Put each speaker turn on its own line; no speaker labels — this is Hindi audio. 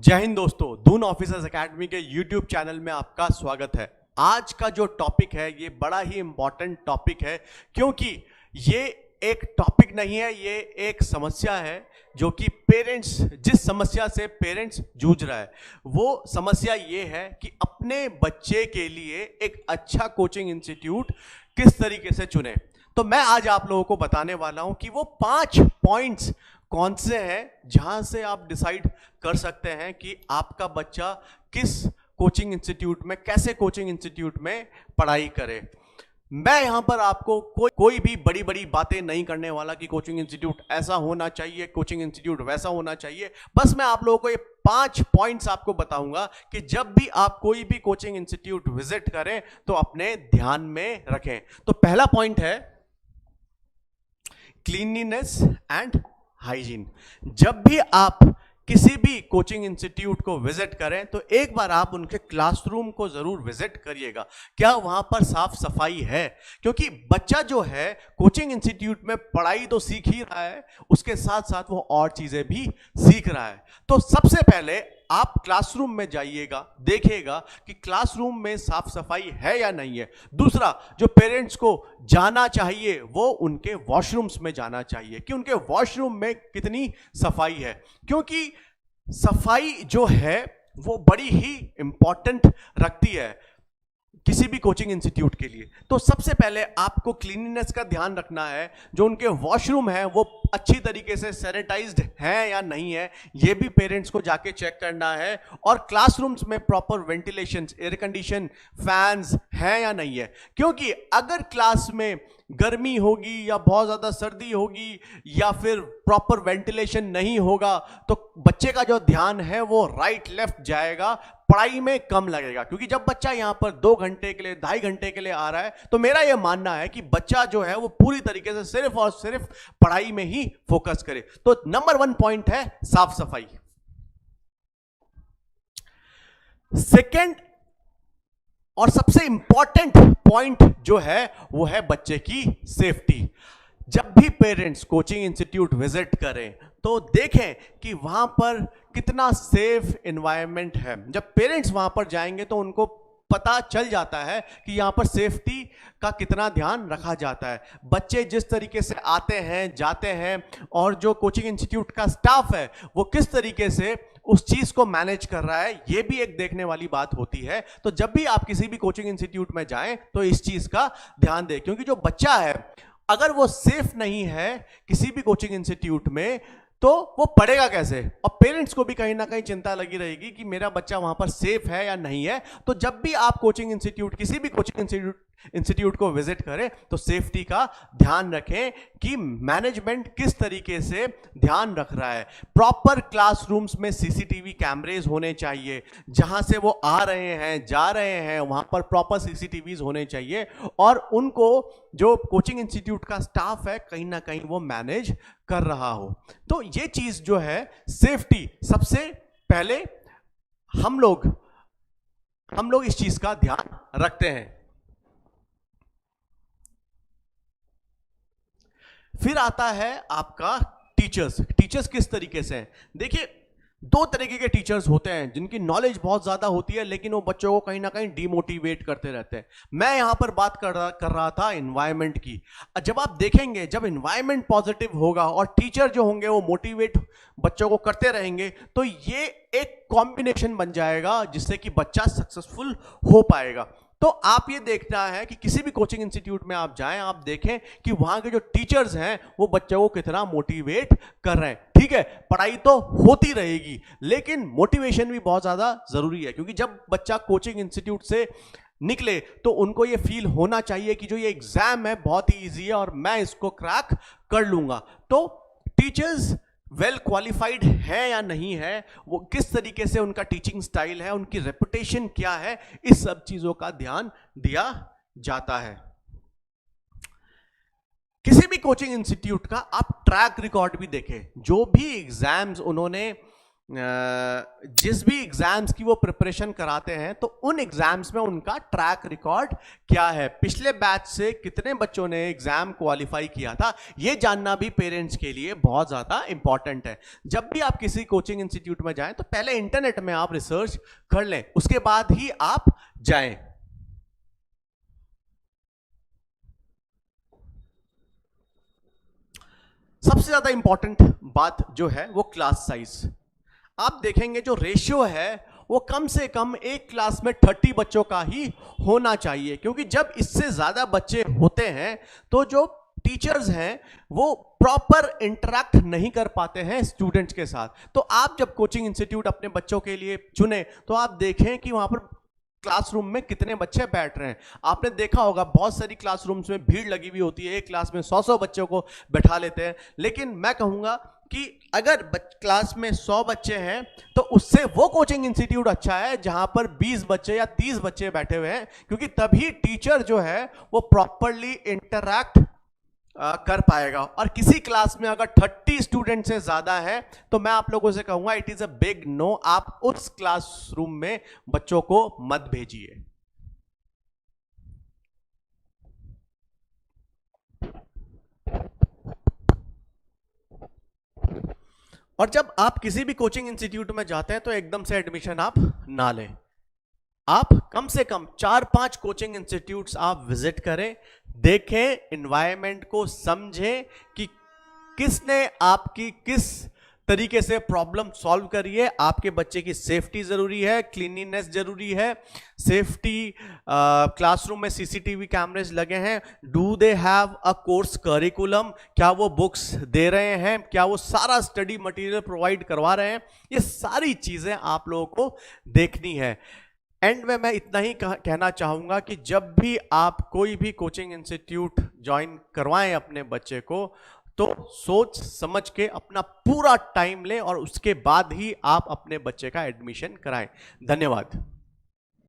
जय हिंद दोस्तों, दून ऑफिसर्स एकेडमी के यूट्यूब चैनल में आपका स्वागत है। आज का जो टॉपिक है ये बड़ा ही इंपॉर्टेंट टॉपिक है, क्योंकि ये एक टॉपिक नहीं है, ये एक समस्या है जो कि जिस समस्या से पेरेंट्स जूझ रहा है वो समस्या ये है कि अपने बच्चे के लिए एक अच्छा कोचिंग इंस्टीट्यूट किस तरीके से चुने। तो मैं आज आप लोगों को बताने वाला हूं कि वो 5 पॉइंट्स कौन से हैं जहां से आप डिसाइड कर सकते हैं कि आपका बच्चा किस कोचिंग इंस्टीट्यूट में, कैसे कोचिंग इंस्टीट्यूट में पढ़ाई करे। मैं यहां पर आपको कोई भी बड़ी बड़ी बातें नहीं करने वाला कि कोचिंग इंस्टीट्यूट ऐसा होना चाहिए, कोचिंग इंस्टीट्यूट वैसा होना चाहिए। बस मैं आप लोगों को ये 5 पॉइंट्स आपको बताऊंगा कि जब भी आप कोई भी कोचिंग इंस्टीट्यूट विजिट करें तो अपने ध्यान में रखें। तो पहला पॉइंट है क्लीनलीनेस एंड हाइजीन। जब भी आप किसी भी कोचिंग इंस्टीट्यूट को विजिट करें तो एक बार आप उनके क्लासरूम को जरूर विजिट करिएगा, क्या वहां पर साफ सफाई है। क्योंकि बच्चा जो है कोचिंग इंस्टीट्यूट में पढ़ाई तो सीख ही रहा है, उसके साथ साथ वो और चीजें भी सीख रहा है। तो सबसे पहले आप क्लासरूम में जाइएगा, देखिएगा कि क्लासरूम में साफ सफाई है या नहीं है। दूसरा, जो पेरेंट्स को जाना चाहिए वो उनके वॉशरूम्स में जाना चाहिए कि उनके वॉशरूम में कितनी सफाई है, क्योंकि सफाई जो है वो बड़ी ही इंपॉर्टेंट रखती है किसी भी कोचिंग इंस्टीट्यूट के लिए। तो सबसे पहले आपको क्लीनलीनेस का ध्यान रखना है, जो उनके वॉशरूम है वो अच्छी तरीके से सैनिटाइज्ड है या नहीं है, ये भी पेरेंट्स को जाके चेक करना है। और क्लासरूम्स में proper ventilation, air condition, fans हैं या नहीं है, क्योंकि अगर क्लास में गर्मी होगी या बहुत ज़्यादा सर्दी होगी या फिर प्रॉपर वेंटिलेशन नहीं होगा तो बच्चे का जो ध्यान है वो राइट लेफ्ट जाएगा, पढ़ाई में कम लगेगा। क्योंकि जब बच्चा यहाँ पर 2 घंटे के लिए, 2.5 घंटे के लिए आ रहा है तो मेरा यह मानना है कि बच्चा जो है वो पूरी तरीके से सिर्फ और सिर्फ पढ़ाई में ही फोकस करे। तो नंबर 1 पॉइंट है साफ सफाई। सेकेंड और सबसे इंपॉर्टेंट पॉइंट जो है वो है बच्चे की सेफ्टी। जब भी पेरेंट्स कोचिंग इंस्टीट्यूट विजिट करें तो देखें कि वहां पर कितना सेफ एनवायरनमेंट है। जब पेरेंट्स वहां पर जाएंगे तो उनको पता चल जाता है कि यहाँ पर सेफ्टी का कितना ध्यान रखा जाता है। बच्चे जिस तरीके से आते हैं, जाते हैं, और जो कोचिंग इंस्टीट्यूट का स्टाफ है वो किस तरीके से उस चीज को मैनेज कर रहा है, ये भी एक देखने वाली बात होती है। तो जब भी आप किसी भी कोचिंग इंस्टीट्यूट में जाएं तो इस चीज का ध्यान दें, क्योंकि जो बच्चा है अगर वो सेफ नहीं है किसी भी कोचिंग इंस्टीट्यूट में तो वो पढ़ेगा कैसे। और पेरेंट्स को भी कहीं ना कहीं चिंता लगी रहेगी कि मेरा बच्चा वहां पर सेफ है या नहीं है। तो जब भी आप कोचिंग इंस्टीट्यूट, किसी भी कोचिंग इंस्टीट्यूट को विजिट करें तो सेफ्टी का ध्यान रखें कि मैनेजमेंट किस तरीके से ध्यान रख रहा है। प्रॉपर क्लासरूम्स में सीसीटीवी कैमरेज होने चाहिए, जहां से वो आ रहे हैं, जा रहे हैं, वहां पर प्रॉपर सीसीटीवीज होने चाहिए, और उनको जो कोचिंग इंस्टीट्यूट का स्टाफ है कहीं ना कहीं वो मैनेज कर रहा हो। तो ये चीज जो है सेफ्टी, सबसे पहले हम लोग इस चीज का ध्यान रखते हैं। फिर आता है आपका टीचर्स किस तरीके से हैं। देखिए 2 तरीके के टीचर्स होते हैं, जिनकी नॉलेज बहुत ज्यादा होती है लेकिन वो बच्चों को कहीं ना कहीं डिमोटिवेट करते रहते हैं। मैं यहां पर बात कर रहा था एनवायरनमेंट की। जब आप देखेंगे, जब एनवायरनमेंट पॉजिटिव होगा और टीचर जो होंगे वो मोटिवेट बच्चों को करते रहेंगे तो ये एक कॉम्बिनेशन बन जाएगा जिससे कि बच्चा सक्सेसफुल हो पाएगा। तो आप ये देखना है कि किसी भी कोचिंग इंस्टीट्यूट में आप जाएं, आप देखें कि वहां के जो टीचर्स हैं वो बच्चों को कितना मोटिवेट कर रहे हैं। ठीक है, पढ़ाई तो होती रहेगी लेकिन मोटिवेशन भी बहुत ज्यादा जरूरी है, क्योंकि जब बच्चा कोचिंग इंस्टीट्यूट से निकले तो उनको ये फील होना चाहिए कि जो ये एग्जाम है बहुत ही ईजी है और मैं इसको क्रैक कर लूंगा। तो टीचर्स वेल क्वालिफाइड है या नहीं है, वो किस तरीके से उनका टीचिंग स्टाइल है, उनकी रेपुटेशन क्या है, इस सब चीजों का ध्यान दिया जाता है। किसी भी कोचिंग इंस्टीट्यूट का आप ट्रैक रिकॉर्ड भी देखें, जो भी एग्जाम्स उन्होंने जिस भी एग्जाम्स की वो प्रिपरेशन कराते हैं तो उन एग्जाम्स में उनका ट्रैक रिकॉर्ड क्या है, पिछले बैच से कितने बच्चों ने एग्जाम क्वालिफाई किया था, ये जानना भी पेरेंट्स के लिए बहुत ज़्यादा इंपॉर्टेंट है। जब भी आप किसी कोचिंग इंस्टीट्यूट में जाएं तो पहले इंटरनेट में आप रिसर्च कर लें, उसके बाद ही आप जाएं। सबसे ज्यादा इंपॉर्टेंट बात जो है वो क्लास साइज। आप देखेंगे जो रेशियो है वो कम से कम एक क्लास में 30 बच्चों का ही होना चाहिए, क्योंकि जब इससे ज्यादा बच्चे होते हैं तो जो टीचर्स हैं वो प्रॉपर इंटरेक्ट नहीं कर पाते हैं स्टूडेंट्स के साथ। तो आप जब कोचिंग इंस्टीट्यूट अपने बच्चों के लिए चुने तो आप देखें कि वहां पर क्लासरूम में कितने बच्चे बैठ रहे हैं। आपने देखा होगा बहुत सारी क्लासरूम्स में भीड़ लगी हुई होती है, एक क्लास में 100 बच्चों को बैठा लेते हैं, लेकिन मैं कहूंगा कि अगर क्लास में 100 बच्चे हैं तो उससे वो कोचिंग इंस्टीट्यूट अच्छा है जहां पर 20 बच्चे या 30 बच्चे बैठे हुए हैं, क्योंकि तभी टीचर जो है वो प्रॉपरली इंटरैक्ट कर पाएगा। और किसी क्लास में अगर 30 स्टूडेंट से ज्यादा है तो मैं आप लोगों से कहूंगा it is a big no, आप उस क्लासरूम में बच्चों को मत भेजिए। और जब आप किसी भी कोचिंग इंस्टीट्यूट में जाते हैं तो एकदम से एडमिशन आप ना लें, आप कम से कम 4-5 कोचिंग इंस्टीट्यूट्स आप विजिट करें, देखें, एनवायरनमेंट को समझें कि किसने आपकी किस तरीके से प्रॉब्लम सॉल्व करी है। आपके बच्चे की सेफ्टी जरूरी है, क्लीनिनेस जरूरी है, सेफ्टी, क्लासरूम में सीसीटीवी कैमरेज लगे हैं, do they have a course curriculum, क्या वो बुक्स दे रहे हैं, क्या वो सारा स्टडी मटेरियल प्रोवाइड करवा रहे हैं, ये सारी चीजें आप लोगों को देखनी है। एंड में मैं इतना ही कहना चाहूंगा कि जब भी आप कोई भी कोचिंग इंस्टीट्यूट ज्वाइन करवाएं अपने बच्चे को तो सोच समझ के अपना पूरा टाइम लें और उसके बाद ही आप अपने बच्चे का एडमिशन कराएं। धन्यवाद।